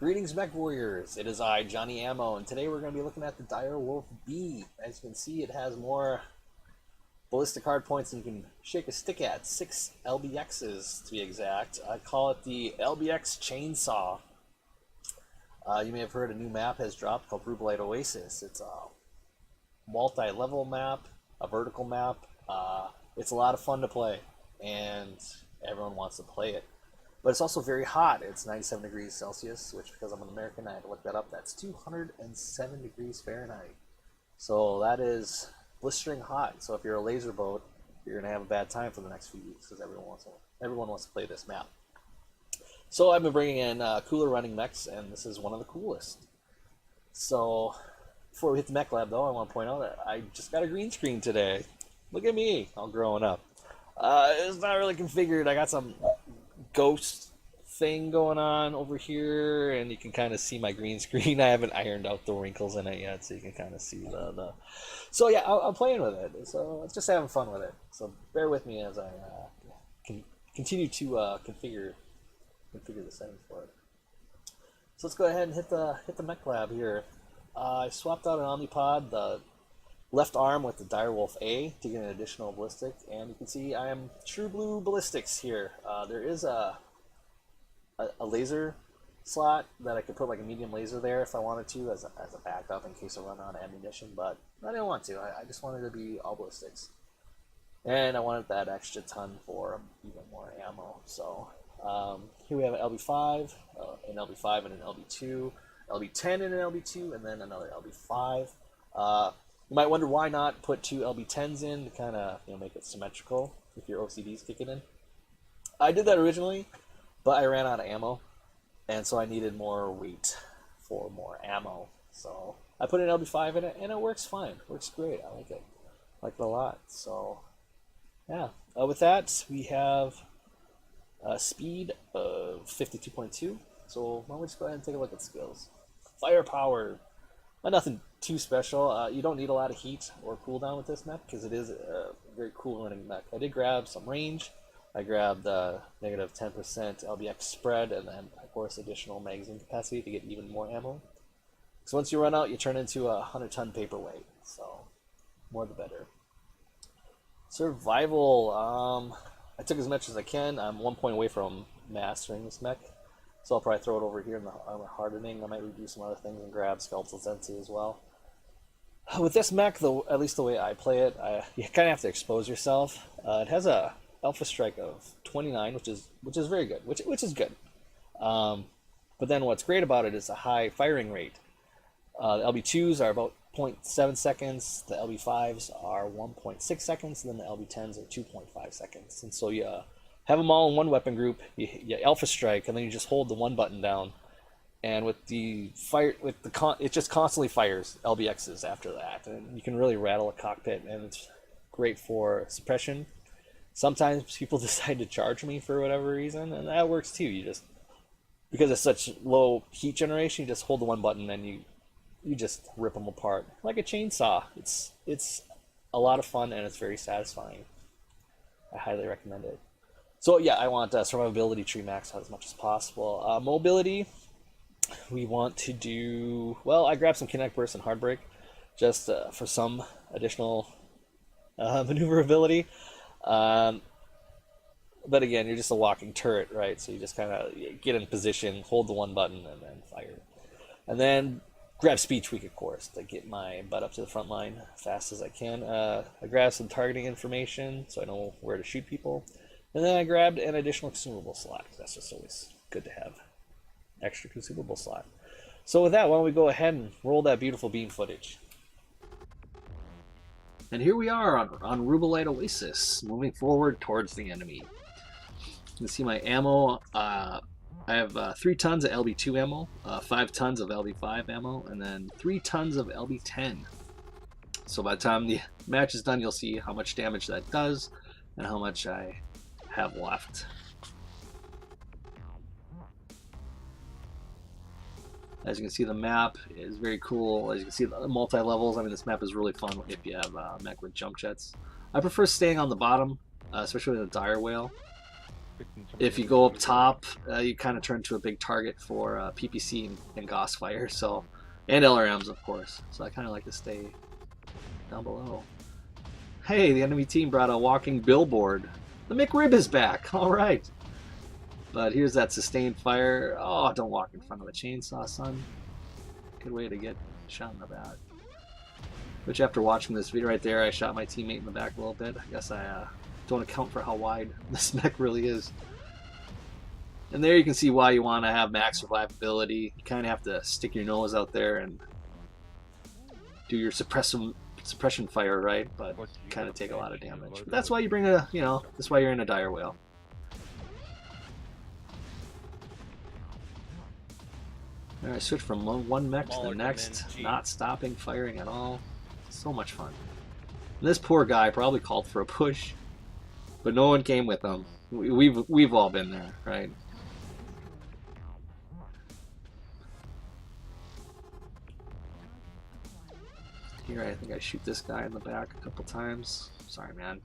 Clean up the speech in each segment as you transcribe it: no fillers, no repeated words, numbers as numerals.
Greetings, Mechwarriors. It is I, Johnny Ammo, and today we're going to be looking at the Direwolf-B. As you can see, it has more ballistic hard points than you can shake a stick at. 6 LBXs to be exact. I call it the LBX Chainsaw. You may have heard a new map has dropped called Rubellite Oasis. It's a multi-level map, a vertical map. It's a lot of fun to play, and everyone wants to play it. But it's also very hot. It's 97 degrees Celsius, which, because I'm an American, I had to look that up. That's 207 degrees Fahrenheit. So that is blistering hot. So if you're a laser boat, you're going to have a bad time for the next few weeks because everyone wants to play this map. So I've been bringing in cooler running mechs, and this is one of the coolest. So before we hit the mech lab, though, I want to point out that I just got a green screen today. Look at me, all growing up. It's not really configured. I got some ghost thing going on over here, and you can kind of see my green screen. I haven't ironed out the wrinkles in it yet, so you can kind of see the so yeah, I'm playing with it, so it's just having fun with it. So bear with me as I continue to configure the settings for it. So let's go ahead and hit the mech lab here. I swapped out an Omnipod, the left arm, with the Direwolf A to get an additional ballistic, and you can see I am true blue ballistics here. There is a laser slot that I could put like a medium laser there if I wanted to as a backup in case I run out of ammunition, but I didn't want to. I just wanted to be all ballistics, and I wanted that extra ton for even more ammo. So here we have an LB5, an LB5 and an LB2, LB10 and an LB2, and then another LB5. You might wonder why not put 2 LB10s in to kind of make it symmetrical if your OCD's kicking in. I did that originally, but I ran out of ammo, and so I needed more weight for more ammo. So I put an LB5 in it, and it works fine. It works great. I like it. I like it a lot. So yeah. With that, we have a speed of 52.2. So why don't we just go ahead and take a look at skills. Firepower. Nothing too special. You don't need a lot of heat or cooldown with this mech because it is a very cool running mech. I did grab some range. I grabbed negative 10% LBX spread, and then of course additional magazine capacity to get even more ammo. So once you run out, you turn into a 100-ton paperweight. So more the better. Survival. I took as much as I can. I'm 1 point away from mastering this mech. So I'll probably throw it over here in the armor hardening. I might redo some other things and grab skeletal Zensi as well. With this mech, at least the way I play it, you kind of have to expose yourself. It has a alpha strike of 29, which is very good, which is good. But then what's great about it is a high firing rate. The LB2s are about 0.7 seconds. The LB5s are 1.6 seconds, and then the LB10s are 2.5 seconds. And so you have them all in one weapon group. You alpha strike, and then you just hold the one button down, and with the it just constantly fires LBXs after that, and you can really rattle a cockpit, and it's great for suppression. Sometimes people decide to charge me for whatever reason, and that works too. You just, because it's such low heat generation, you just hold the one button and you just rip them apart like a chainsaw. It's a lot of fun, and it's very satisfying. I highly recommend it. So yeah, I want survivability tree max out as much as possible. Mobility, we want to do, well, I grabbed some kinetic burst and hard break just for some additional maneuverability. But again, you're just a walking turret, right? So you just kind of get in position, hold the one button, and then fire. And then grab speed tweak, of course, to get my butt up to the front line as fast as I can. I grabbed some targeting information so I know where to shoot people. And then I grabbed an additional consumable slot, because that's just always good to have extra consumable slot. So with that, why don't we go ahead and roll that beautiful beam footage. And here we are on Rubellite Oasis, moving forward towards the enemy. You can see my ammo. I have 3 tons of LB2 ammo, 5 tons of LB5 ammo, and then 3 tons of LB10. So by the time the match is done, you'll see how much damage that does and how much I have left. As you can see, the map is very cool. As you can see, the multi-levels. I mean, this map is really fun if you have mech with jump jets. I prefer staying on the bottom, especially with a dire whale. if you go up top, you kind of turn to a big target for PPC and Gauss fire, so, and LRMs of course. So I kind of like to stay down below. Hey, the enemy team brought a walking billboard. The McRib is back. All right. But here's that sustained fire. Oh, don't walk in front of a chainsaw, son. Good way to get shot in the back. Which, after watching this video right there, I shot my teammate in the back a little bit. I guess I don't account for how wide this mech really is. And there you can see why you want to have max survivability. You kind of have to stick your nose out there and do your suppression fire, right? But kind of take a lot of damage. But that's why you bring a, that's why you're in a dire whale. Alright, switch from one mech to the next, not stopping firing at all. So much fun. And this poor guy probably called for a push, but no one came with him. We've all been there, right? Here, I think I shoot this guy in the back a couple times. Sorry, man.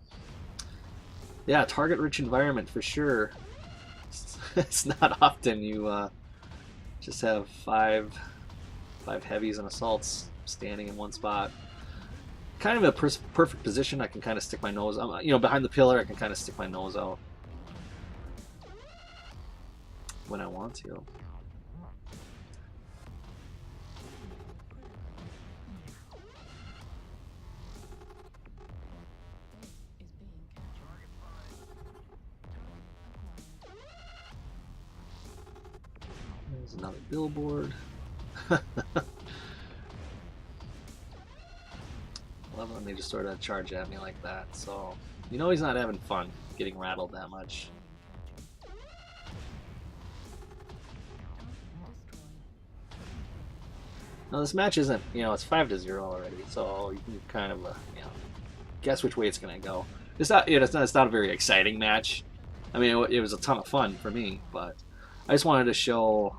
Yeah, target-rich environment for sure. It's not often you just have five heavies and assaults standing in one spot. Kind of a perfect position. I can kind of stick my nose, behind the pillar. I can kind of stick my nose out when I want to. There's another billboard. I love when they just sort of charge at me like that. So, he's not having fun getting rattled that much. Now this match isn't, it's 5-0 already, so you can kind of, guess which way it's gonna go. It's not a very exciting match. I mean, it was a ton of fun for me, but I just wanted to show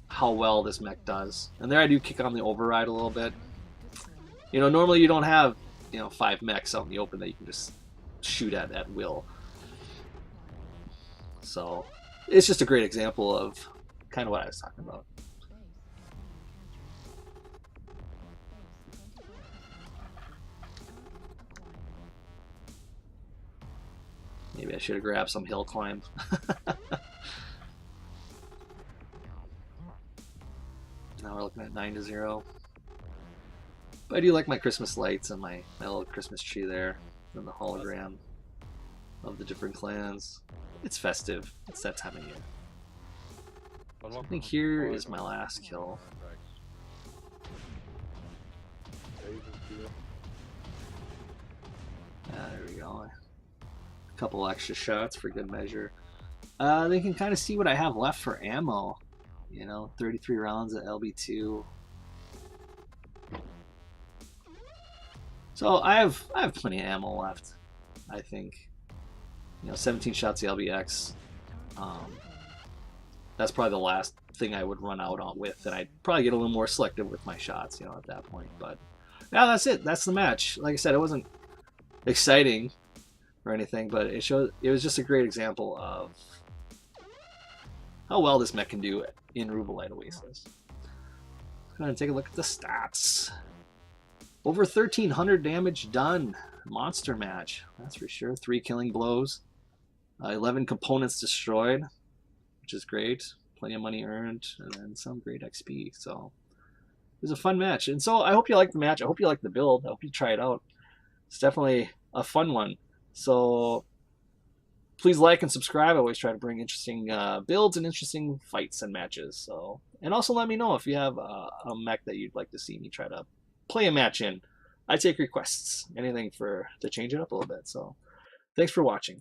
how well this mech does. And there I do kick on the override a little bit. Normally you don't have, 5 mechs out in the open that you can just shoot at will. So it's just a great example of kind of what I was talking about. Maybe I should have grabbed some hill climb. Now we're looking at 9-0. But I do like my Christmas lights and my little Christmas tree there, and the hologram of the different clans. It's festive. It's that time of year. I think here is my last kill. There we go. A couple extra shots for good measure. They can kind of see what I have left for ammo. 33 rounds at LB2. So I have plenty of ammo left, I think. 17 shots at LBX. That's probably the last thing I would run out on with, and I'd probably get a little more selective with my shots, at that point. But yeah, that's it. That's the match. Like I said, it wasn't exciting or anything, but it was just a great example of how well this mech can do in Rubellite Oasis. Go ahead and take a look at the stats. Over 1,300 damage done. Monster match, that's for sure. 3 killing blows. 11 components destroyed, which is great. Plenty of money earned, and then some great XP. So it was a fun match. And so I hope you liked the match. I hope you liked the build. I hope you try it out. It's definitely a fun one. So please like and subscribe. I always try to bring interesting builds and interesting fights and matches. So, and also let me know if you have a mech that you'd like to see me try to play a match in. I take requests, anything to change it up a little bit. So thanks for watching.